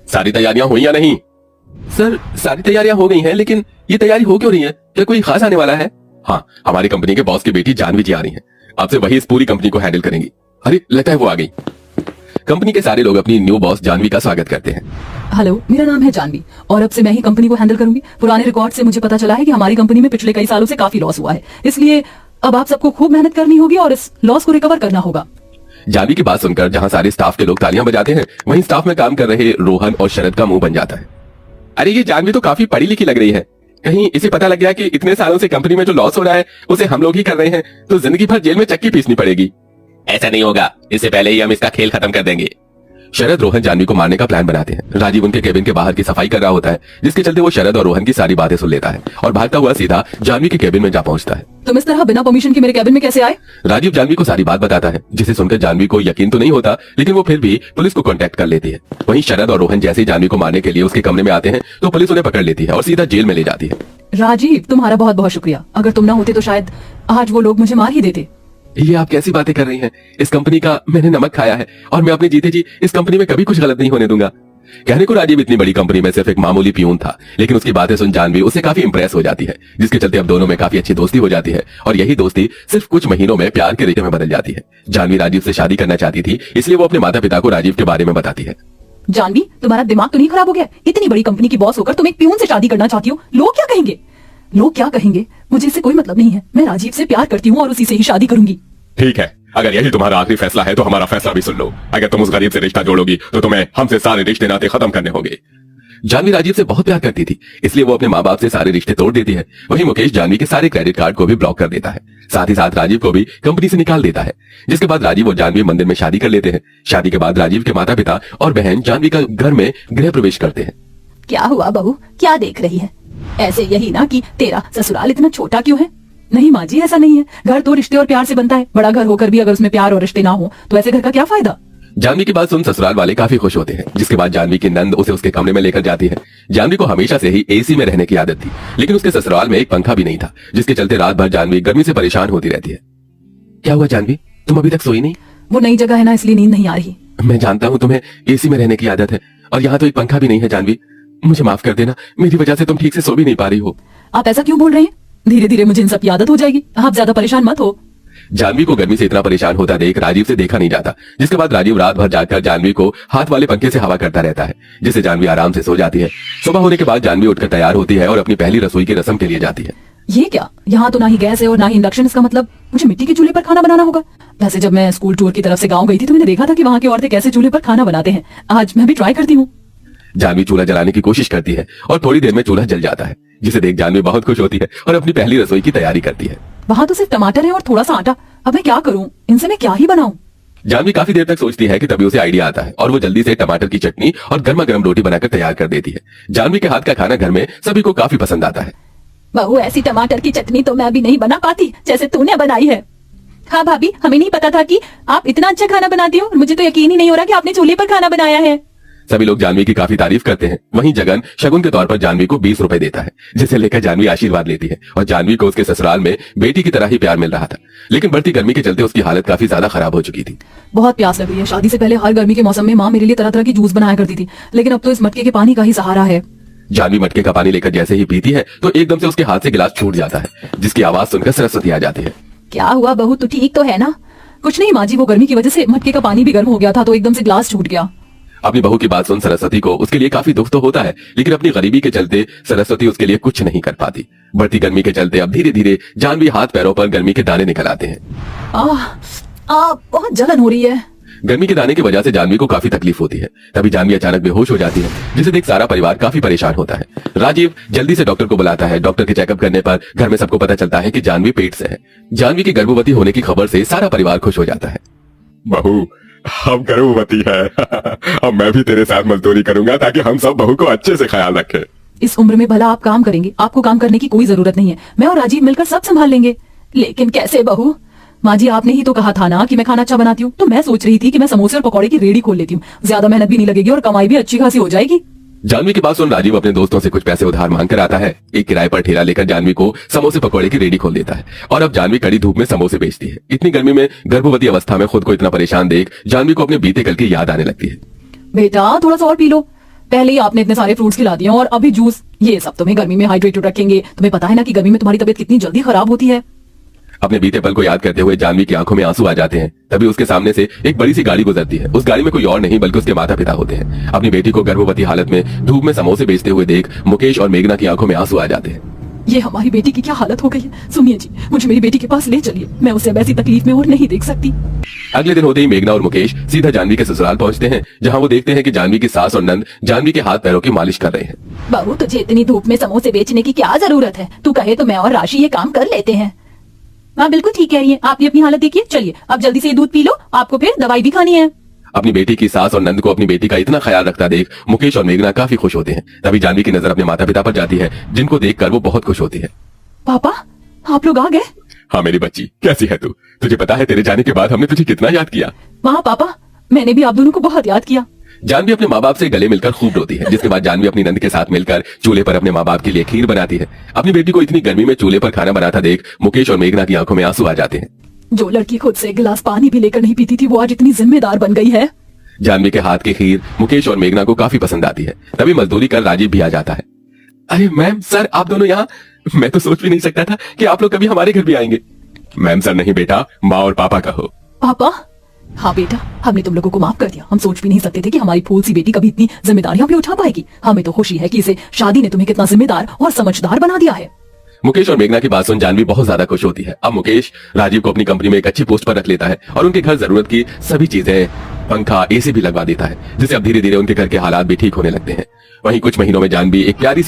सारी तैयारियां हुई या नहीं? सर, सारी तैयारियां हो गई हैं, लेकिन ये तैयारी हो क्यों रही है? क्या कोई खास आने वाला है? हाँ, हमारी कंपनी के बॉस की बेटी जानवी जी आ रही हैं। आपसे वही इस पूरी कंपनी को हैंडल करेंगी। अरे, लगता है वो आ गई। कंपनी के सारे लोग अपनी न्यू बॉस जानवी का स्वागत करते हैं। हेलो, मेरा नाम है जानवी और अब से मैं ही कंपनी को हैंडल करूंगी। पुराने रिकॉर्ड से मुझे पता चला है कि हमारी कंपनी में पिछले कई सालों से काफी लॉस हुआ है, इसलिए अब आप सबको खूब मेहनत करनी होगी और इस लॉस को रिकवर करना होगा। जानवी की बात सुनकर जहां सारे स्टाफ के लोग तालियां बजाते हैं, वहीं स्टाफ में काम कर रहे रोहन और शरद का मुंह बन जाता है। अरे, ये जानवी तो काफी पढ़ी लिखी लग रही है। कहीं इसे पता लग गया कि इतने सालों से कंपनी में जो लॉस हो रहा है उसे हम लोग ही कर रहे हैं, तो जिंदगी भर जेल में चक्की पीसनी पड़ेगी। ऐसा नहीं होगा, इससे पहले ही हम इसका खेल खत्म कर देंगे। शरद रोहन जानवी को मारने का प्लान बनाते हैं। राजीव उनके केबिन के बाहर की सफाई कर रहा होता है, जिसके चलते वो शरद और रोहन की सारी बातें सुन लेता है और भागता हुआ सीधा जानवी के केबिन में जा पहुंचता है। तुम इस तरह बिना परमिशन के मेरे केबिन में कैसे आए? राजीव जानवी को सारी बात बताता है, जिसे सुनकर जानवी को यकीन तो नहीं होता, लेकिन वो फिर भी पुलिस को कांटेक्ट कर लेती है। वहीं शरद और रोहन जैसे ही जानवी को मारने के लिए उसके कमरे में आते हैं, तो पुलिस उन्हें पकड़ लेती है और सीधा जेल में ले जाती है। राजीव, तुम्हारा बहुत बहुत शुक्रिया। अगर तुम ना होते तो शायद आज वो लोग मुझे मार ही देते। ये आप कैसी बातें कर रही हैं? इस कंपनी का मैंने नमक खाया है और मैं अपने जीते जी इस कंपनी में कभी कुछ गलत नहीं होने दूंगा। कहने को राजीव इतनी बड़ी कंपनी में सिर्फ एक मामूली पियून था, लेकिन उसकी बातें सुन जानवी उससे काफी इंप्रेस हो जाती है, जिसके चलते अब दोनों में काफी अच्छी दोस्ती हो जाती है और यही दोस्ती सिर्फ कुछ महीनों में प्यार के रिश्ते में बदल जाती है। जानवी राजीव से शादी करना चाहती थी, इसलिए वो अपने माता पिता को राजीव के बारे में बताती है। जानवी, तुम्हारा दिमाग तो नहीं खराब हो गया? इतनी बड़ी कंपनी की बॉस होकर तुम एक पियून से शादी करना चाहती हो? लोग क्या कहेंगे? लोग क्या कहेंगे मुझे इससे कोई मतलब नहीं है। मैं राजीव से प्यार करती हूँ और उसी से ही शादी करूंगी। ठीक है, अगर यही तुम्हारा आखिरी फैसला है तो हमारा फैसला भी सुन लो। अगर तुम उस गरीब से रिश्ता जोड़ोगी तो तुम्हें हमसे सारे रिश्ते नाते खत्म करने होंगे। जानवी राजीव से बहुत प्यार करती थी, इसलिए वो अपने माँ बाप से सारे रिश्ते तोड़ देती है। वहीं मुकेश जानवी के सारे क्रेडिट कार्ड को भी ब्लॉक कर देता है। साथ ही साथ राजीव को भी कंपनी से निकाल देता है, जिसके बाद राजीव और जानवी मंदिर में शादी कर लेते हैं। शादी के बाद राजीव के माता पिता और बहन जानवी का घर में गृह प्रवेश करते हैं। क्या हुआ बहू, क्या देख रही है? ऐसे यही ना कि तेरा ससुराल इतना छोटा क्यों है? नहीं माँ जी, ऐसा नहीं है। घर तो रिश्ते और प्यार से बनता है। बड़ा घर होकर भी अगर उसमें प्यार और रिश्ते ना हो तो ऐसे घर का क्या फायदा? जानवी की बात सुन ससुराल वाले काफी खुश होते हैं, जिसके बाद जानवी की नंद उसे उसके कमरे में लेकर जाती है। जानवी को हमेशा से ही एसी में रहने की आदत थी, लेकिन उसके ससुराल में एक पंखा भी नहीं था, जिसके चलते रात भर जानवी गर्मी से परेशान होती रहती है। क्या हुआ जानवी, तुम अभी तक सोई नहीं? वो नई जगह है ना, इसलिए नींद नहीं आ रही। मैं जानता हूँ तुम्हें एसी में रहने की आदत है, और यहाँ तो एक पंखा भी नहीं है। जानवी, मुझे माफ कर देना, मेरी वजह से तुम ठीक से सो भी नहीं पा रही हो। आप ऐसा क्यों बोल रहे हैं? धीरे धीरे मुझे इन सब की आदत हो जाएगी। आप ज्यादा परेशान मत हो। जानवी को गर्मी से इतना परेशान होता देख राजीव से देखा नहीं जाता, जिसके बाद राजीव रात भर जाकर जानवी को हाथ वाले पंखे से हवा करता रहता है, जिससे जानवी आराम से सो जाती है। सुबह होने के बाद जानवी उठकर तैयार होती है और अपनी पहली रसोई की रस्म के लिए जाती है। ये क्या, यहाँ तो ना ही गैस है और ना ही इंडक्शन, इसका मतलब मुझे मिट्टी के चूल्हे पर खाना बनाना होगा। वैसे जब मैं स्कूल टूर की तरफ से गाँव गई थी तो मैंने देखा था कि वहाँ की औरतें कैसे चूल्हे पर खाना बनाते हैं। आज मैं भी ट्राई करती हूँ। जानवी चूल्हा जलाने की कोशिश करती है और थोड़ी देर में चूल्हा जल जाता है, जिसे देख जानवी बहुत खुश होती है और अपनी पहली रसोई की तैयारी करती है। वहाँ तो सिर्फ टमाटर है और थोड़ा सा आटा। अब मैं क्या करूँ? इनसे मैं क्या ही बनाऊं? जानवी काफी देर तक सोचती है कि तभी उसे आइडिया आता है और वो जल्दी से टमाटर की चटनी और गर्मा गर्म रोटी बनाकर तैयार कर देती है। जानवी के हाथ का खाना घर में सभी को काफी पसंद आता है। बहू, ऐसी टमाटर की चटनी तो मैं अभी नहीं बना पाती जैसे तूने बनाई है। हाँ भाभी, हमें नहीं पता था कि आप इतना अच्छा खाना बनाती हो और मुझे तो यकीन ही नहीं हो रहा कि आपने चूल्हे पर खाना बनाया है। सभी लोग जानवी की काफी तारीफ करते हैं। वहीं जगन शगुन के तौर पर जानवी को 20 रुपए देता है, जिसे लेकर जानवी आशीर्वाद लेती है और जानवी को उसके ससुराल में बेटी की तरह ही प्यार मिल रहा था। लेकिन बढ़ती गर्मी के चलते उसकी हालत काफी ज्यादा खराब हो चुकी थी। बहुत प्यास लग रही है। शादी से पहले हर गर्मी के मौसम में माँ मेरे लिए तरह तरह की जूस बनाया करती थी, लेकिन अब तो इस मटके के पानी का ही सहारा है। जानवी मटके का पानी लेकर जैसे ही पीती है तो एकदम से उसके हाथ से गिलास छूट जाता है, जिसकी आवाज सुनकर सरस्वती आ जाती है। क्या हुआ बहू, तू ठीक तो है ना? कुछ नहीं माँ जी, वो गर्मी की वजह से मटके का पानी भी गर्म हो गया था तो एकदम से गिलास छूट गया। अपनी बहू की बात सुन सरस्वती को उसके लिए काफी दुख तो होता है, लेकिन अपनी गरीबी के चलते सरस्वती उसके लिए कुछ नहीं कर पाती। बढ़ती गर्मी के चलते अब धीरे धीरे जानवी हाथ पैरों पर गर्मी के दाने निकल आते हैं। बहुत जलन हो रही है। गर्मी के दाने की वजह से जानवी को काफी तकलीफ होती है। तभी जानवी अचानक बेहोश हो जाती है, जिसे देख सारा परिवार काफी परेशान होता है। राजीव जल्दी से डॉक्टर को बुलाता है। डॉक्टर के चेकअप करने पर घर में सबको पता चलता है कि जानवी पेट से है। जानवी की गर्भवती होने की खबर से सारा परिवार खुश हो जाता है। बहू, अब गर्भवती है। अब मैं भी तेरे साथ मजदूरी करूंगा ताकि हम सब बहू को अच्छे से ख्याल रखें। इस उम्र में भला आप काम करेंगे? आपको काम करने की कोई जरूरत नहीं है। मैं और राजीव मिलकर सब संभाल लेंगे। लेकिन कैसे बहू? माँ जी, आपने ही तो कहा था ना कि मैं खाना अच्छा बनाती हूँ, तो मैं सोच रही थी कि मैं समोसे और पकौड़े की रेडी खोल लेती हूँ। ज्यादा मेहनत भी नहीं लगेगी और कमाई भी अच्छी खासी हो जाएगी। जानवी की बात सुन राजीव अपने दोस्तों से कुछ पैसे उधार मांग कर आता है। एक किराए पर ठेला लेकर जानवी को समोसे पकौड़े की रेडी खोल देता है और अब जानवी कड़ी धूप में समोसे बेचती है। इतनी गर्मी में गर्भवती अवस्था में खुद को इतना परेशान देख जानवी को अपने बीते कल की याद आने लगती है। बेटा, थोड़ा सा और पी लो। पहले ही आपने इतने सारे फ्रूट्स खिला दिए और अभी जूस, ये सब तुम्हें गर्मी में हाइड्रेटेड रखेंगे। तुम्हें पता है ना कि गर्मी में तुम्हारी तबीयत कितनी जल्दी खराब होती है। अपने बीते पल को याद करते हुए जानवी की आंखों में आंसू आ जाते हैं। तभी उसके सामने से एक बड़ी सी गाड़ी गुजरती है। उस गाड़ी में कोई और नहीं बल्कि उसके माता पिता होते हैं। अपनी बेटी को गर्भवती हालत में धूप में समोसे बेचते हुए देख मुकेश और मेघना की आंखों में आंसू आ जाते हैं। ये हमारी बेटी की क्या हालत हो गई है। सुनिए जी, मुझे मेरी बेटी के पास ले चलिए, मैं उसे अब ऐसी तकलीफ में और नहीं देख सकती। अगले दिन होते ही मेघना और मुकेश सीधा जानवी के ससुराल पहुंचते हैं, जहां वो देखते हैं कि जानवी की सास और नंद जानवी के हाथ पैरों की मालिश कर रहे हैं। बहू, तुझे इतनी धूप में समोसे बेचने की क्या जरूरत है? तू कहे तो मैं और राशि ये काम कर लेते हैं। माँ बिल्कुल ठीक कह रही है, आपने अपनी हालत देखिए। चलिए अब जल्दी से ये दूध पी लो, आपको फिर दवाई भी खानी है। अपनी बेटी की सास और नंद को अपनी बेटी का इतना ख्याल रखता देख मुकेश और मेघना काफी खुश होते हैं। तभी जानवी की नजर अपने माता पिता पर जाती है, जिनको देखकर वो बहुत खुश होती है। पापा, आप लोग आ गए? हाँ मेरी बच्ची, कैसी है तू? तुझे पता है तेरे जाने के बाद हमने तुझे कितना याद किया। हाँ पापा, मैंने भी आप दोनों को बहुत याद किया। जानवी अपने माँ बाप से गले मिलकर खूब रोती है, जिसके बाद जानवी अपनी नंद के साथ मिलकर चूल्हे पर अपने माँ बाप के लिए खीर बनाती है। अपनी बेटी को इतनी गर्मी में चूल्हे पर खाना बनाता देख मुकेश और मेघना की आंखों में आंसू आ जाते हैं। जो लड़की खुद से एक गिलास पानी भी लेकर नहीं पीती थी, वो आज इतनी जिम्मेदार बन गई है। जानवी के हाथ की खीर मुकेश और मेघना को काफी पसंद आती है। तभी मजदूरी कर राजीव भी आ जाता है। अरे मैम सर, आप दोनों यहाँ? मैं तो सोच भी नहीं सकता था कि आप लोग कभी हमारे घर भी आएंगे। मैम सर नहीं बेटा, माँ और पापा कहो। पापा? हाँ बेटा, हमने तुम लोगों को माफ कर दिया। हम सोच भी नहीं सकते थे कि हमारी फूल सी बेटी कभी इतनी जिम्मेदारियां भी उठा पाएगी। हमें तो खुशी है कि इसे शादी ने तुम्हें कितना जिम्मेदार और समझदार बना दिया है। मुकेश और मेघना की बात सुन जानवी बहुत ज्यादा खुश होती है। अब मुकेश राजीव को अपनी कंपनी में एक अच्छी पोस्ट पर रख लेता है और उनके घर जरूरत की सभी चीजें, पंखा, एसी भी लगवा देता है, जिससे अब धीरे धीरे उनके घर के हालात भी ठीक होने लगते हैं। वहीं कुछ महीनों में जानवी एक प्यारी सी